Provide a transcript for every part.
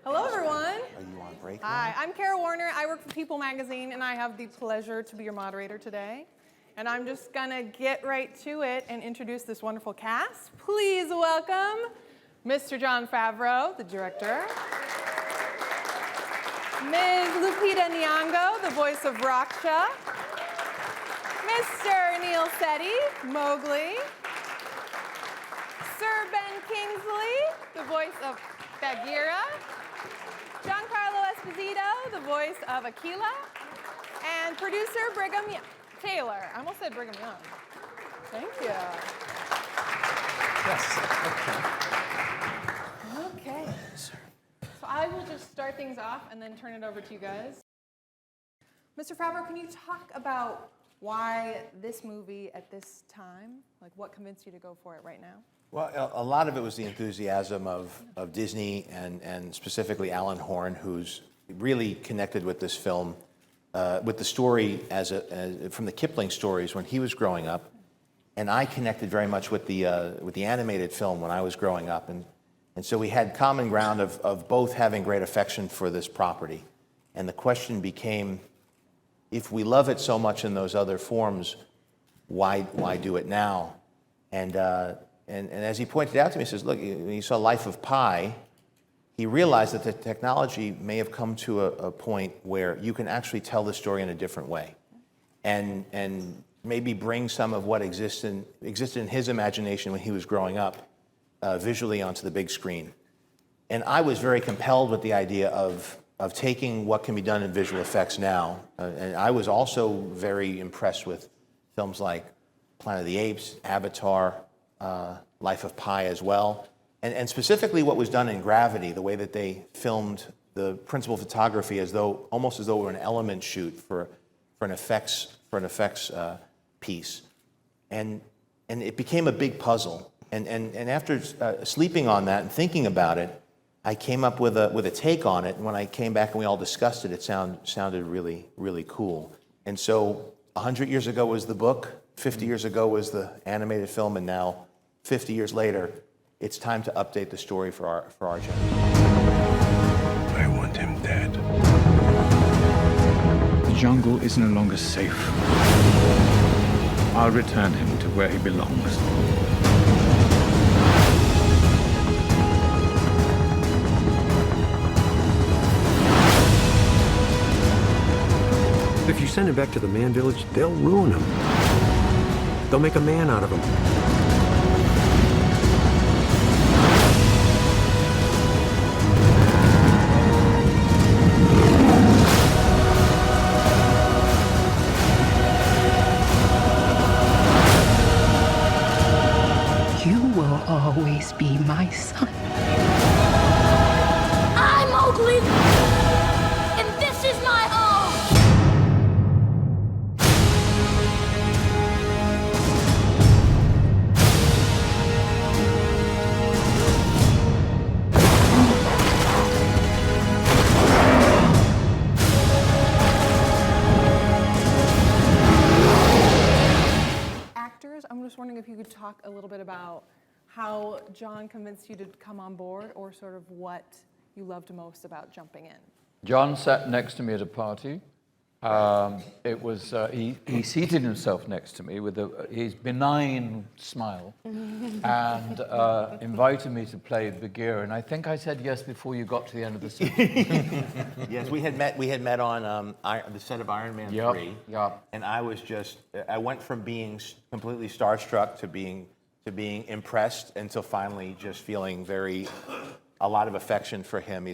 Hello, everyone. Are you on break? Hi, I'm Kara Warner. I work for People Magazine, and I have the pleasure to be your moderator today. And I'm just going to get right to it and introduce this wonderful cast. Please welcome Mr. Jon Favreau, the director. Ms. Lupita Nyong'o, the voice of Raksha. Mr. Neil Setti, Mowgli. Sir Ben Kingsley, the voice of Bagheera. Giancarlo Esposito, the voice of Aquila. And producer Brigham Taylor. I almost said Brigham Young. Thank you. Yes. Okay. So I will just start things off and then turn it over to you guys. Mr. Favreau, can you talk about why this movie at this time? Like, what convinced you to go for it right now? Well, a lot of it was the enthusiasm of Disney and specifically Alan Horn, who's really connected with this film, with the story from the Kipling stories when he was growing up, and I connected very much with the animated film when I was growing up, and so we had common ground of both having great affection for this property, and the question became, if we love it so much in those other forms, why do it now? And as he pointed out to me, he says, look, when he saw Life of Pi, he realized that the technology may have come to a point where you can actually tell the story in a different way and maybe bring some of what existed in his imagination when he was growing up visually onto the big screen. And I was very compelled with the idea of taking what can be done in visual effects now. And I was also very impressed with films like Planet of the Apes, Avatar, Life of Pi as well, and specifically what was done in Gravity, the way that they filmed the principal photography almost as though it were an element shoot for an effects piece, and it became a big puzzle. And after sleeping on that and thinking about it, I came up with a take on it. And when I came back and we all discussed it, it sounded really, really cool. And so 100 years ago was the book, 50 years ago was the animated film, and now 50 years later, it's time to update the story for our generation. I want him dead. The jungle is no longer safe. I'll return him to where he belongs. If you send him back to the man village, they'll ruin him. They'll make a man out of him. You will always be my son. I'm Mowgli, and this is my home. Actors, I'm just wondering if you could talk a little bit about how Jon convinced you to come on board, or sort of what you loved most about jumping in. Jon sat next to me at a party. He seated himself next to me with his benign smile and invited me to play Bagheera. And I think I said yes before you got to the end of the scene. Yes, we had met on the set of Iron Man 3. Yep. And I went from being completely starstruck to being impressed until finally just feeling a lot of affection for him.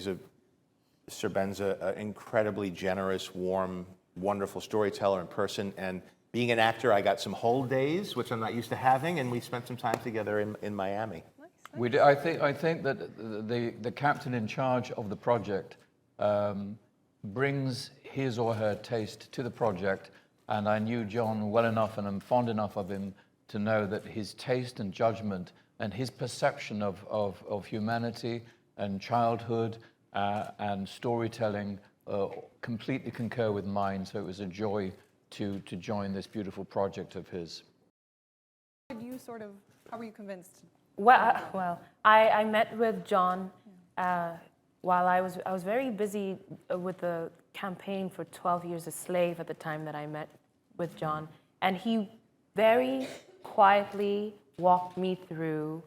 Sir Ben's an incredibly generous, warm, wonderful storyteller in person, and being an actor, I got some whole days, which I'm not used to having, and we spent some time together in Miami. Nice. I think that the captain in charge of the project brings his or her taste to the project, and I knew Jon well enough, and I'm fond enough of him to know that his taste and judgment and his perception of humanity and childhood and storytelling completely concur with mine, so it was a joy to join this beautiful project of his. How were you convinced? Well, I met with Jon while I was very busy with the campaign for 12 Years a Slave at the time that I met with John, and he very quietly walked me through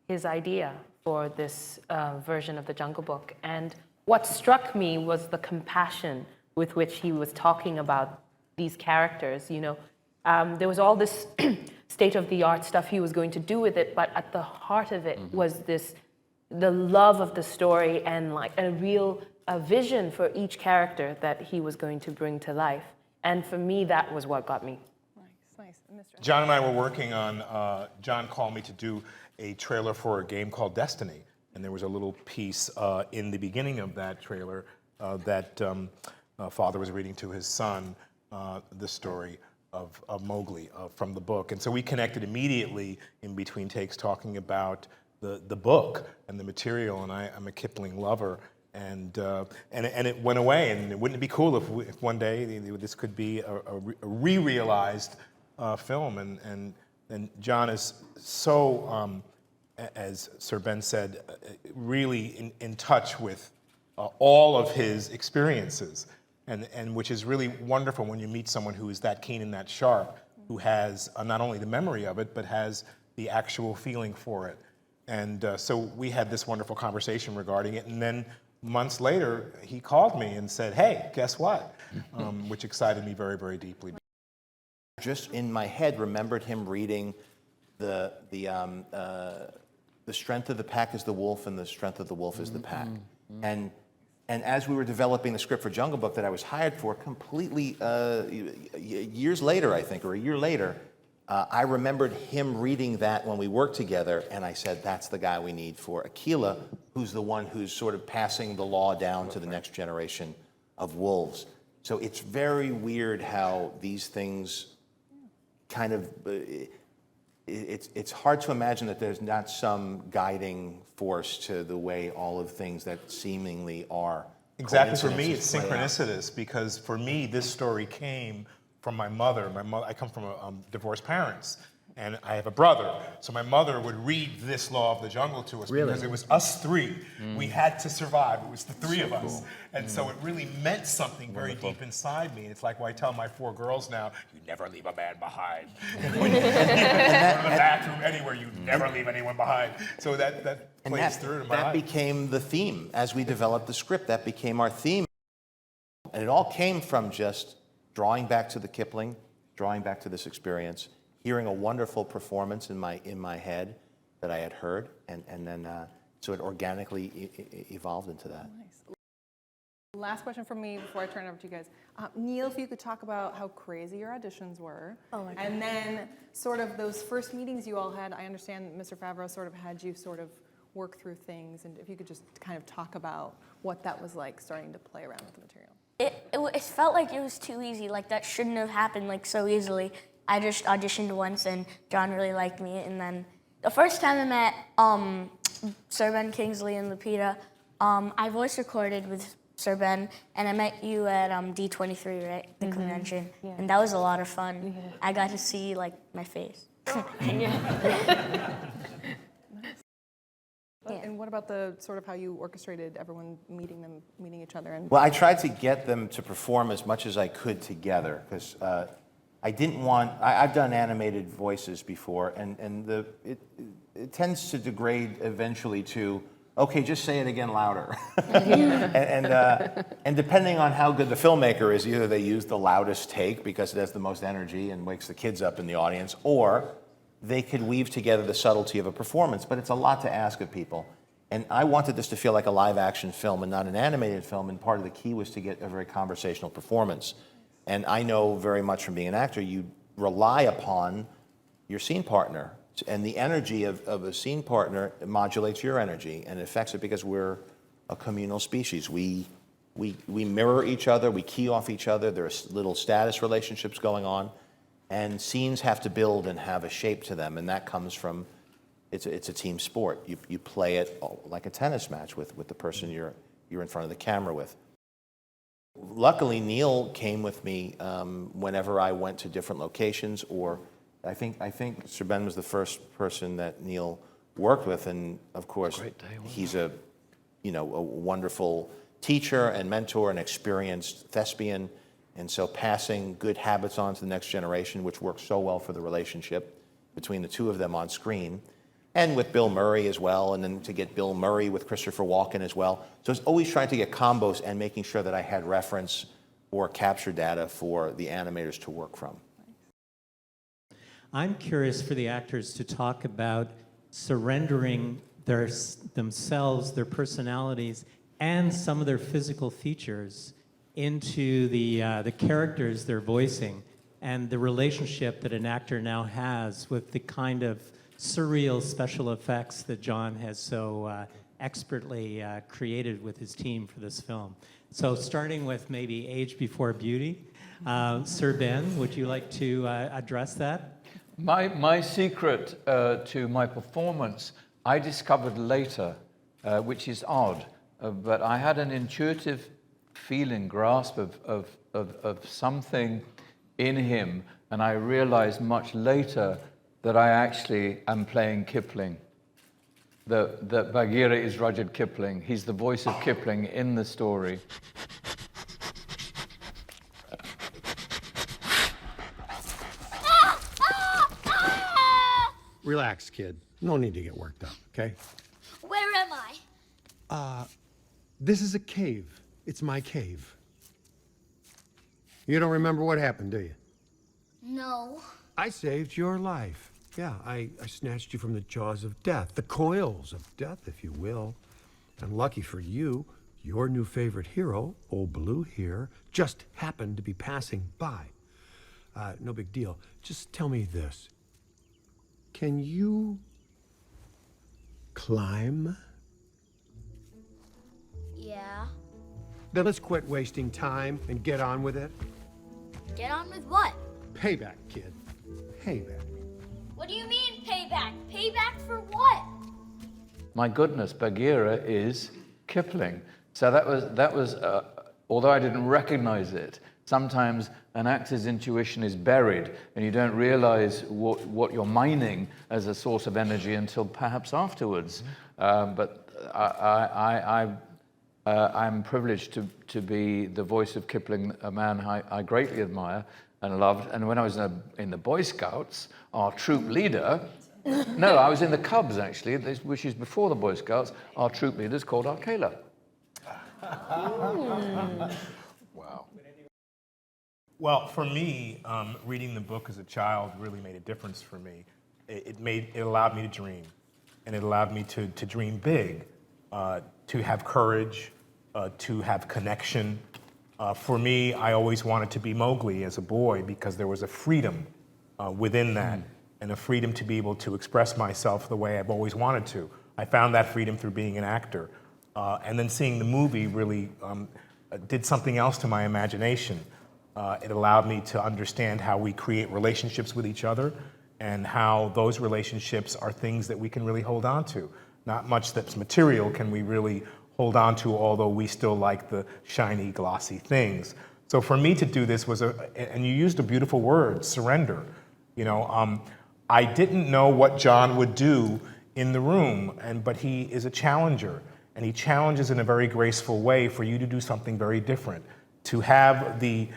his idea for this version of the Jungle Book. And what struck me was the compassion with which he was talking about these characters. You know, there was all this state-of-the-art stuff he was going to do with it, but at the heart of it was the love of the story and like a real vision for each character that he was going to bring to life. And for me, that was what got me. Nice. Mr. John and I were working on, John called me to do a trailer for a game called Destiny. And there was a little piece in the beginning of that trailer that father was reading to his son the story of Mowgli from the book. And so we connected immediately in between takes talking about the book and the material. And I'm a Kipling lover. And it went away. And wouldn't it be cool if one day this could be a re-realized film? And John is so, as Sir Ben said, really in touch with all of his experiences, and which is really wonderful when you meet someone who is that keen and that sharp, who has not only the memory of it, but has the actual feeling for it. And so we had this wonderful conversation regarding it, and then months later, he called me and said, "Hey, guess what?" Which excited me very, very deeply. Just in my head, remembered him reading the strength of the pack is the wolf, and the strength of the wolf is the pack. And as we were developing the script for Jungle Book that I was hired for, completely years later, I think, or a year later, I remembered him reading that when we worked together, and I said, that's the guy we need for Aquila, who's the one who's sort of passing the law down to the next generation of wolves. So it's very weird how these things kind of, it's hard to imagine that there's not some guiding force to the way all of things that seemingly are. Exactly, for me it's synchronicitous, because for me this story came from my mother. I come from divorced parents, and I have a brother. So my mother would read this Law of the Jungle to us because it was us three. We had to survive. It was the three of us. And so it really meant something very deep inside me. And it's like when I tell my 4 girls now, you never leave a man behind. When you go to the bathroom, anywhere, you never leave anyone behind. So that plays through to my life. That became the theme. As we developed the script, that became our theme. And it all came from just drawing back to the Kipling, drawing back to this experience, hearing a wonderful performance in my head that I had heard, and then so it organically evolved into that. Nice. Last question from me before I turn it over to you guys. Neil, if you could talk about how crazy your auditions were, and then sort of those first meetings you all had. I understand Mr. Favreau sort of had you sort of work through things, and if you could just kind of talk about what that was like starting to play around with the material. It felt like it was too easy, like that shouldn't have happened like so easily. I just auditioned once and John really liked me, and then the first time I met Sir Ben Kingsley and Lupita, I voice recorded with Sir Ben, and I met you at D23, right, the convention, and that was a lot of fun. Yeah. I got to see like my face. And what about the sort of how you orchestrated everyone meeting each other? And Well, I tried to get them to perform as much as I could together, because I didn't want, I've done animated voices before, and it tends to degrade eventually to, okay, just say it again louder. and depending on how good the filmmaker is, either they use the loudest take because it has the most energy and wakes the kids up in the audience, or they could weave together the subtlety of a performance, but it's a lot to ask of people. And I wanted this to feel like a live action film and not an animated film, and part of the key was to get a very conversational performance. And I know very much from being an actor, you rely upon your scene partner, and the energy of a scene partner modulates your energy and affects it, because we're a communal species. We mirror each other, we key off each other, there's little status relationships going on, and scenes have to build and have a shape to them, and that comes from, it's a team sport. You play it like a tennis match with the person you're in front of the camera with. Luckily, Neil came with me whenever I went to different locations, or I think Sir Ben was the first person that Neil worked with, and of course, he's you know, a wonderful teacher and mentor and experienced thespian. And so passing good habits on to the next generation, which works so well for the relationship between the two of them on screen, and with Bill Murray as well, and then to get Bill Murray with Christopher Walken as well. So it's always trying to get combos and making sure that I had reference or capture data for the animators to work from. I'm curious for the actors to talk about surrendering themselves, their personalities, and some of their physical features into the characters they're voicing, and the relationship that an actor now has with the kind of surreal special effects that John has so expertly created with his team for this film. So starting with maybe Age Before Beauty, Sir Ben, would you like to address that? My secret to my performance, I discovered later, which is odd, but I had an intuitive feeling, grasp of something in him, and I realized much later that I actually am playing Kipling, that Bagheera is Rudyard Kipling. He's the voice of Kipling in the story. Relax, kid. No need to get worked up, okay? Where am I? This is a cave. It's my cave. You don't remember what happened, do you? No. I saved your life. Yeah, I snatched you from the jaws of death, the coils of death, if you will. And lucky for you, your new favorite hero, Old Blue here, just happened to be passing by. No big deal. Just tell me this. Can you climb? Yeah. Then let's quit wasting time and get on with it. Get on with what? Payback, kid. Payback. What do you mean payback? Payback for what? My goodness, Bagheera is Kipling. So that was although I didn't recognize it, sometimes an actor's intuition is buried and you don't realize what you're mining as a source of energy until perhaps afterwards. But I'm privileged to be the voice of Kipling, a man I greatly admire and loved. And when I was in the Boy Scouts, our troop leader, no, I was in the Cubs actually, which is before the Boy Scouts, our troop leader is called Arkela. Wow. Well, for me, reading the book as a child really made a difference for me. It allowed me to dream, and it allowed me to dream big, to have courage, to have connection. For me, I always wanted to be Mowgli as a boy because there was a freedom within that, and a freedom to be able to express myself the way I've always wanted to. I found that freedom through being an actor. And then seeing the movie really did something else to my imagination. It allowed me to understand how we create relationships with each other and how those relationships are things that we can really hold on to. Not much that's material can we really hold on to, although we still like the shiny, glossy things. So for me to do this was and you used a beautiful word, surrender. You know, I didn't know what John would do in the room, but he is a challenger. And he challenges in a very graceful way for you to do something very different, to have the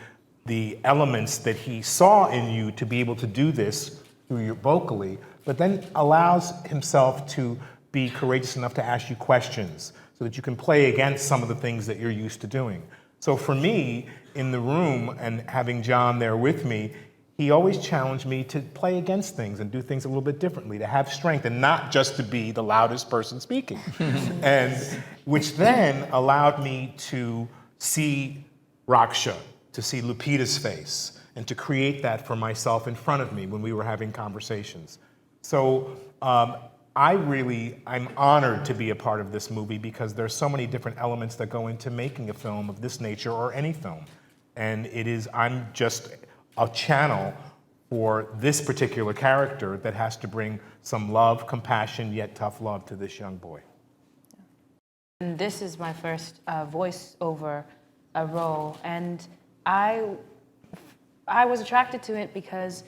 elements that he saw in you to be able to do this through your vocally, but then allows himself to be courageous enough to ask you questions so that you can play against some of the things that you're used to doing. So for me, in the room and having John there with me, he always challenged me to play against things and do things a little bit differently, to have strength and not just to be the loudest person speaking. And which then allowed me to see Raksha, to see Lupita's face, and to create that for myself in front of me when we were having conversations. So I'm honored to be a part of this movie because there's so many different elements that go into making a film of this nature or any film. And I'm just a channel for this particular character that has to bring some love, compassion, yet tough love to this young boy. And this is my first voiceover role, and I was attracted to it because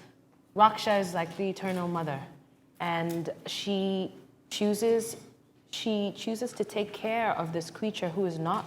Raksha is like the eternal mother, and she chooses she chooses to take care of this creature who is not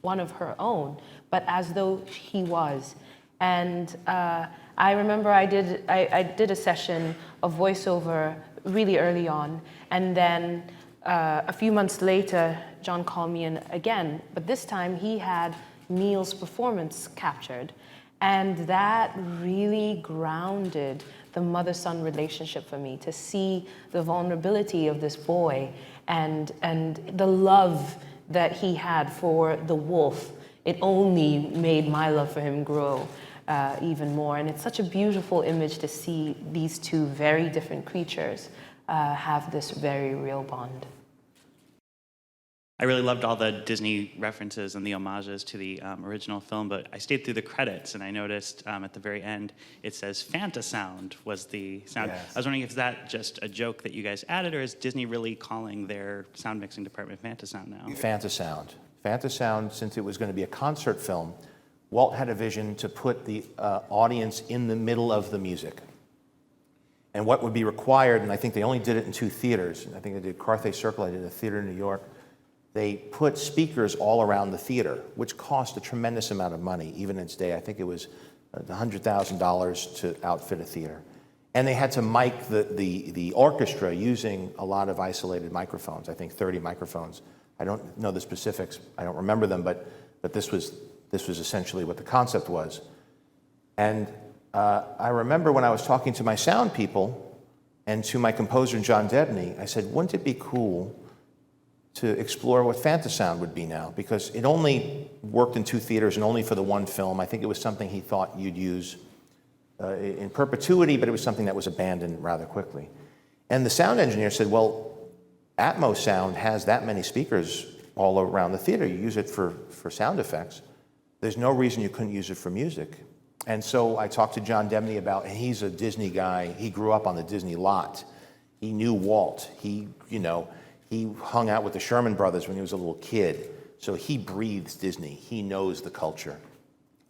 one of her own, but as though he was. And I remember I did a session of voiceover really early on, and then a few months later, John called me in again, but this time he had Neil's performance captured, and that really grounded the mother-son relationship for me, to see the vulnerability of this boy and the love that he had for the wolf. It only made my love for him grow even more. And it's such a beautiful image to see these two very different creatures have this very real bond. I really loved all the Disney references and the homages to the original film, but I stayed through the credits and I noticed at the very end it says Fantasound was the sound. Yes. I was wondering if is that just a joke that you guys added, or is Disney really calling their sound mixing department Fantasound now? Fantasound. Fantasound, since it was going to be a concert film, Walt had a vision to put the audience in the middle of the music. And what would be required, and I think they only did it in 2 theaters. I think they did Carthay Circle, I did a theater in New York. They put speakers all around the theater, which cost a tremendous amount of money, even in its day. I think it was $100,000 to outfit a theater. And they had to mic the orchestra using a lot of isolated microphones, I think 30 microphones. I don't know the specifics, I don't remember them, but this was essentially what the concept was. And I remember when I was talking to my sound people and to my composer, John Debney, I said, wouldn't it be cool to explore what Fantasound would be now? Because it only worked in 2 theaters and only for the 1 film. I think it was something he thought you'd use in perpetuity, but it was something that was abandoned rather quickly. And the sound engineer said, well, Atmos sound has that many speakers all around the theater. You use it for sound effects. There's no reason you couldn't use it for music. And so I talked to John Debney about, and he's a Disney guy. He grew up on the Disney lot. He knew Walt. He hung out with the Sherman Brothers when he was a little kid. So he breathes Disney. He knows the culture.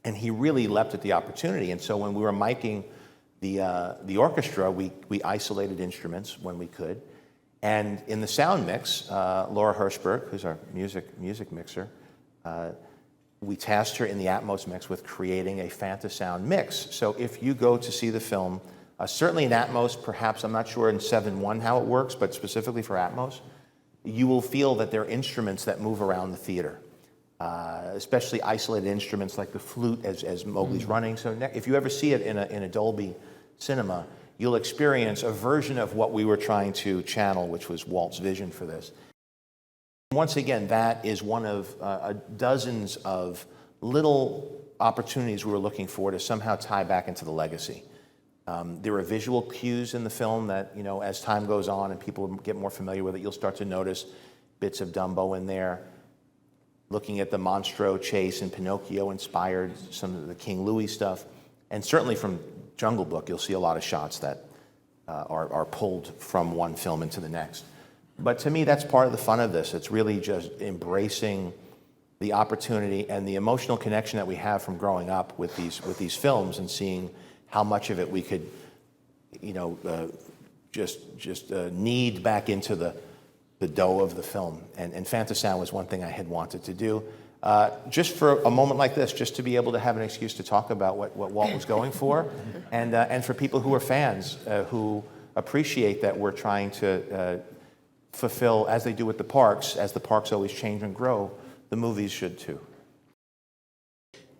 And he really leapt at the opportunity. And so when we were miking the orchestra, we isolated instruments when we could. And in the sound mix, Laura Hirschberg, who's our music mixer, we tasked her in the Atmos mix with creating a Fantasound mix. So if you go to see the film, certainly in Atmos, perhaps, I'm not sure in 7.1 how it works, but specifically for Atmos, you will feel that there are instruments that move around the theater, especially isolated instruments like the flute as Mowgli's running. So if you ever see it in a Dolby cinema, you'll experience a version of what we were trying to channel, which was Walt's vision for this. Once again, that is one of dozens of little opportunities we were looking for to somehow tie back into the legacy. There are visual cues in the film that, as time goes on and people get more familiar with it, you'll start to notice bits of Dumbo in there. Looking at the Monstro chase and Pinocchio inspired some of the King Louis stuff. And certainly from Jungle Book, you'll see a lot of shots that are pulled from one film into the next. But to me, that's part of the fun of this. It's really just embracing the opportunity and the emotional connection that we have from growing up with these films and seeing how much of it we could, just knead back into the dough of the film. And Fantasound was one thing I had wanted to do. Just for a moment like this, just to be able to have an excuse to talk about what Walt was going for, and for people who are fans who appreciate that we're trying to fulfill, as they do with the parks, as the parks always change and grow, the movies should too.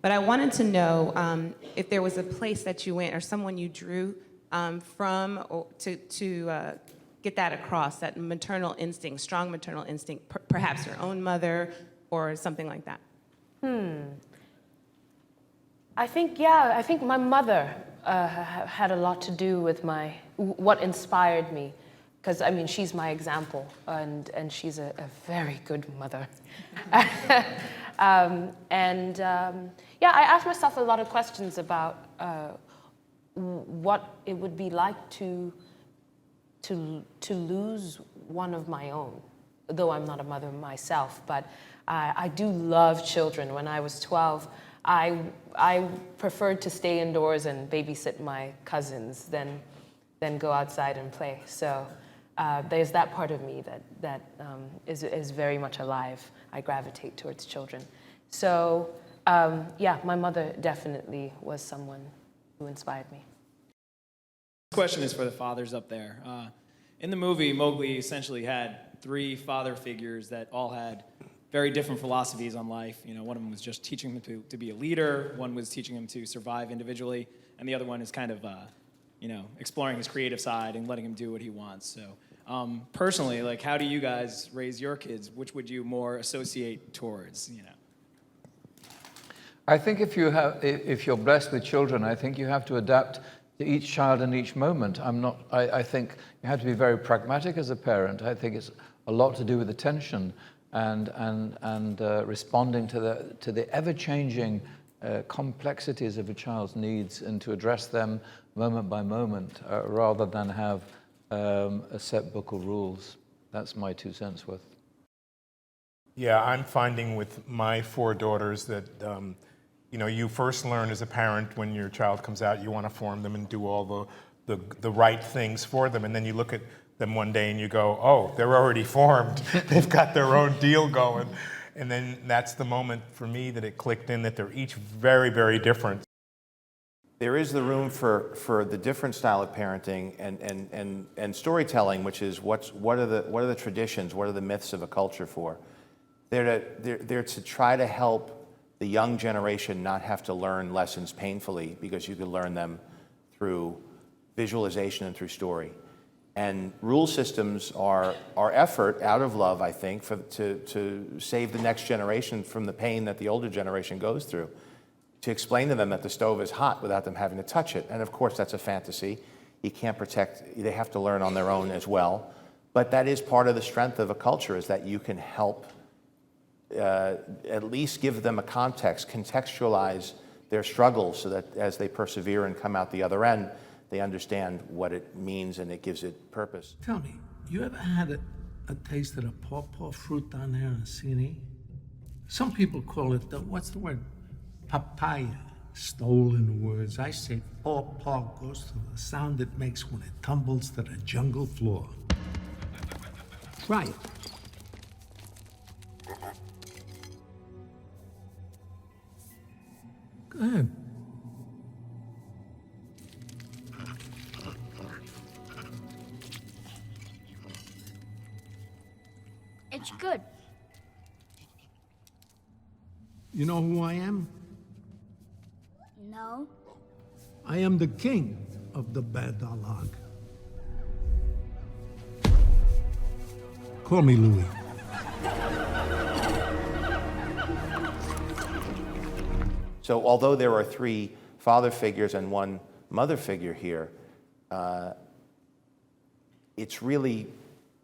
But I wanted to know if there was a place that you went or someone you drew from to get that across, that maternal instinct, strong maternal instinct, perhaps your own mother or something like that. I think my mother had a lot to do with what inspired me. Because, she's my example, and she's a very good mother. I asked myself a lot of questions about what it would be like to lose one of my own, though I'm not a mother myself. But I do love children. When I was 12, I preferred to stay indoors and babysit my cousins than go outside and play. So there's that part of me that is very much alive. I gravitate towards children. So yeah, my mother definitely was someone who inspired me. This question is for the fathers up there. In the movie, Mowgli essentially had 3 father figures that all had very different philosophies on life. You know, one of them was just teaching him to be a leader, one was teaching him to survive individually, and the other one is kind of, you know, exploring his creative side and letting him do what he wants. So personally, like, how do you guys raise your kids? Which would you more associate towards, you know? I think if you're blessed with children, I think you have to adapt to each child in each moment. I think you have to be very pragmatic as a parent. I think it's a lot to do with attention and responding to the ever-changing complexities of a child's needs and to address them moment by moment rather than have a set book of rules. That's my 2 cents worth. Yeah, I'm finding with my 4 daughters that you know, you first learn as a parent when your child comes out, you want to form them and do all the right things for them, and then you look at them one day and you go, oh, they're already formed. They've got their own deal going. And then that's the moment for me that it clicked in that they're each very, very different. There is the room for the different style of parenting and storytelling, which is what are the traditions, what are the myths of a culture for? They're to try to help the young generation not have to learn lessons painfully, because you can learn them through visualization and through story. And rule systems are effort out of love, I think, to save the next generation from the pain that the older generation goes through, to explain to them that the stove is hot without them having to touch it. And of course, that's a fantasy. You can't protect, they have to learn on their own as well. But that is part of the strength of a culture, is that you can help at least give them a context, contextualize their struggles so that as they persevere and come out the other end, they understand what it means and it gives it purpose. Tell me, you ever had a taste of the pawpaw fruit down there in Sini? Some people call it, what's the word? Papaya. Stolen words. I say pawpaw goes to the sound it makes when it tumbles to the jungle floor. Try it. Go ahead. It's good. You know who I am? No. I am the king of the Badalag. Call me Louis. So although there are 3 father figures and 1 mother figure here, it's really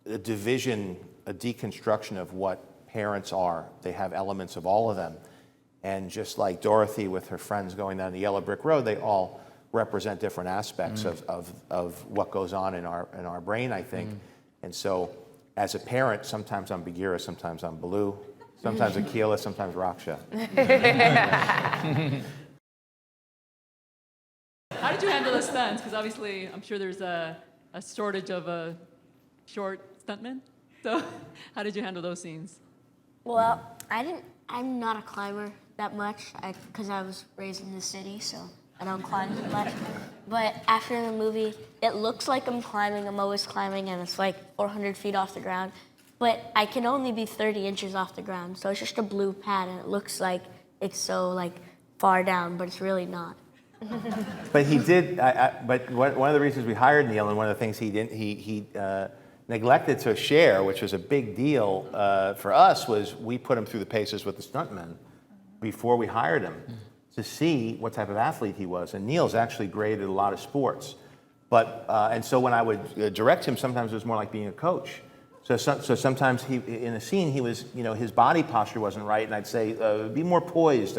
a division, a deconstruction of what parents are. They have elements of all of them. And just like Dorothy with her friends going down the yellow brick road, they all represent different aspects of what goes on in our brain, I think. And so as a parent, sometimes I'm Bagheera, sometimes I'm Baloo, sometimes Akela, sometimes Raksha. How did you handle the stunts? Because obviously, I'm sure there's a shortage of short stuntmen. So how did you handle those scenes? Well, I'm not a climber that much because I was raised in the city, so I don't climb that much. But after the movie, it looks like I'm climbing. I'm always climbing, and it's like 400 feet off the ground. But I can only be 30 inches off the ground, so it's just a blue pad, and it looks like it's so like far down, but it's really not. But he did. But one of the reasons we hired Neil, and one of the things he neglected to share, which was a big deal for us, was we put him through the paces with the stuntmen before we hired him to see what type of athlete he was. And Neil's actually graded a lot of sports, but and so when I would direct him, sometimes it was more like being a coach. So sometimes in a scene he was, his body posture wasn't right, and I'd say, be more poised,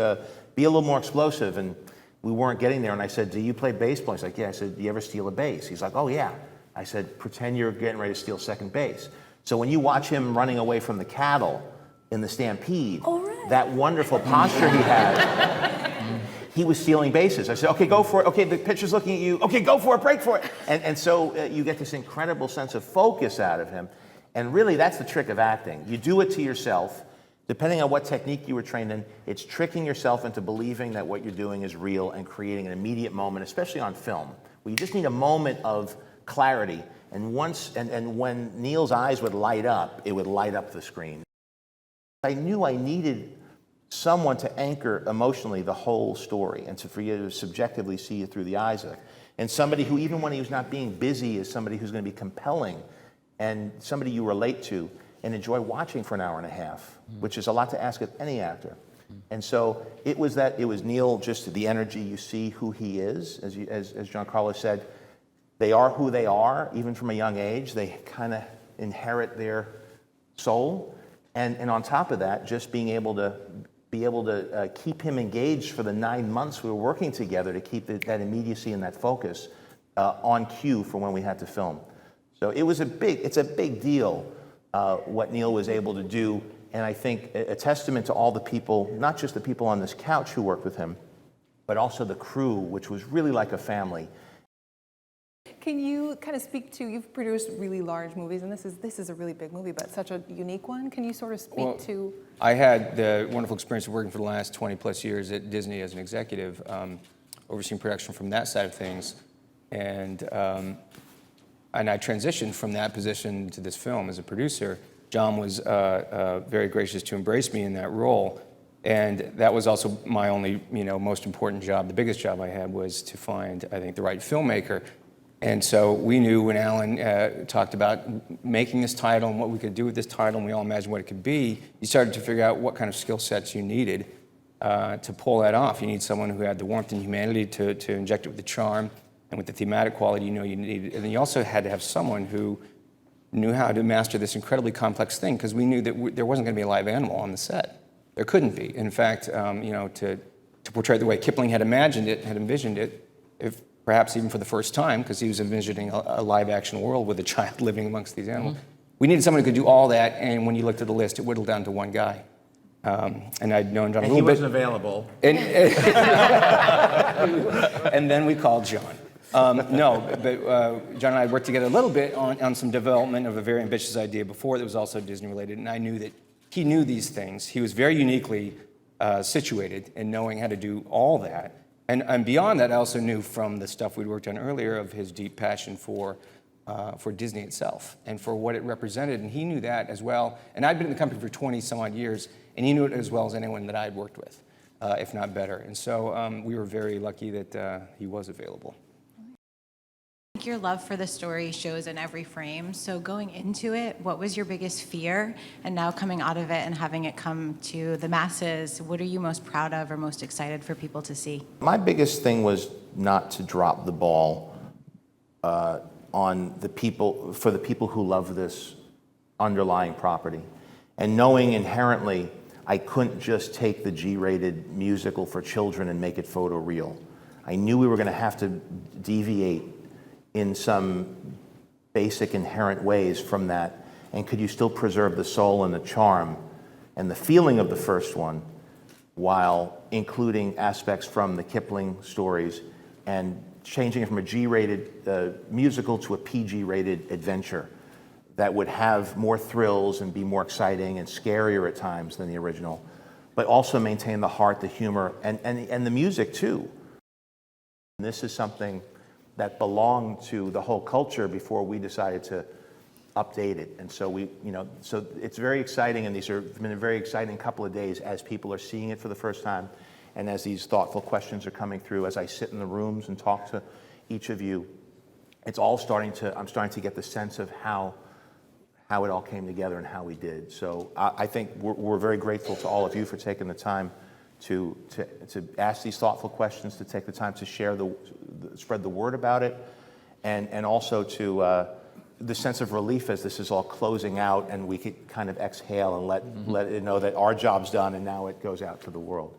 be a little more explosive, and we weren't getting there. And I said, do you play baseball? He's like, yeah. I said, do you ever steal a base? He's like, oh yeah. I said, pretend you're getting ready to steal second base. So when you watch him running away from the cattle in the stampede, that wonderful posture he had, he was stealing bases. I said, okay, go for it. Okay, the pitcher's looking at you. Okay, go for it, break for it. And so you get this incredible sense of focus out of him. And really, that's the trick of acting. You do it to yourself. Depending on what technique you were trained in, it's tricking yourself into believing that what you're doing is real and creating an immediate moment, especially on film, where you just need a moment of clarity. And when Neil's eyes would light up, it would light up the screen. I knew I needed someone to anchor emotionally the whole story and for you to subjectively see it through the eyes of it. And somebody who, even when he was not being busy, is somebody who's going to be compelling and somebody you relate to and enjoy watching for an hour and a half, which is a lot to ask of any actor. And so it was Neil, just the energy, you see who he is, as Giancarlo said, they are who they are, even from a young age. They kind of inherit their soul. And on top of that, just being able to keep him engaged for the 9 months we were working together to keep that immediacy and that focus on cue for when we had to film. So it's a big deal what Neil was able to do, and I think a testament to all the people, not just the people on this couch who worked with him, but also the crew, which was really like a family. Can you kind of speak to, you've produced really large movies, and this is a really big movie, but such a unique one. Can you sort of speak to? I had the wonderful experience of working for the last 20 plus years at Disney as an executive, overseeing production from that side of things, and I transitioned from that position to this film as a producer. John was very gracious to embrace me in that role, and that was also my only, most important job. The biggest job I had was to find, I think, the right filmmaker. And so we knew when Alan talked about making this title and what we could do with this title, and we all imagined what it could be, you started to figure out what kind of skill sets you needed to pull that off. You need someone who had the warmth and humanity to inject it with the charm and with the thematic quality you needed. And then you also had to have someone who knew how to master this incredibly complex thing, because we knew that there wasn't going to be a live animal on the set. There couldn't be. In fact, to portray it the way Kipling had imagined it, had envisioned it, if perhaps even for the first time, because he was envisioning a live-action world with a child living amongst these animals. We needed someone who could do all that, and when you looked at the list, it whittled down to one guy. And I'd known John a little bit. And he wasn't available. And then we called John. No, but John and I worked together a little bit on some development of a very ambitious idea before that was also Disney-related, and I knew that he knew these things. He was very uniquely situated in knowing how to do all that. And beyond that, I also knew from the stuff we'd worked on earlier of his deep passion for Disney itself and for what it represented, and he knew that as well. And I'd been in the company for 20-some-odd years, and he knew it as well as anyone that I'd worked with, if not better. And so we were very lucky that he was available. I think your love for the story shows in every frame. So going into it, what was your biggest fear? And now coming out of it and having it come to the masses, what are you most proud of or most excited for people to see? My biggest thing was not to drop the ball on the people, for the people who love this underlying property. And knowing inherently I couldn't just take the G-rated musical for children and make it photoreal. I knew we were going to have to deviate in some basic inherent ways from that, and could you still preserve the soul and the charm and the feeling of the first one while including aspects from the Kipling stories and changing it from a G-rated musical to a PG-rated adventure that would have more thrills and be more exciting and scarier at times than the original, but also maintain the heart, the humor, and the music too. And this is something that belonged to the whole culture before we decided to update it. And so so it's very exciting, and these have been a very exciting couple of days as people are seeing it for the first time, and as these thoughtful questions are coming through, as I sit in the rooms and talk to each of you, it's all I'm starting to get the sense of how it all came together and how we did. So I think we're very grateful to all of you for taking the time to ask these thoughtful questions, to take the time to share spread the word about it, and also to the sense of relief as this is all closing out and we could kind of exhale and let it know that our job's done and now it goes out to the world.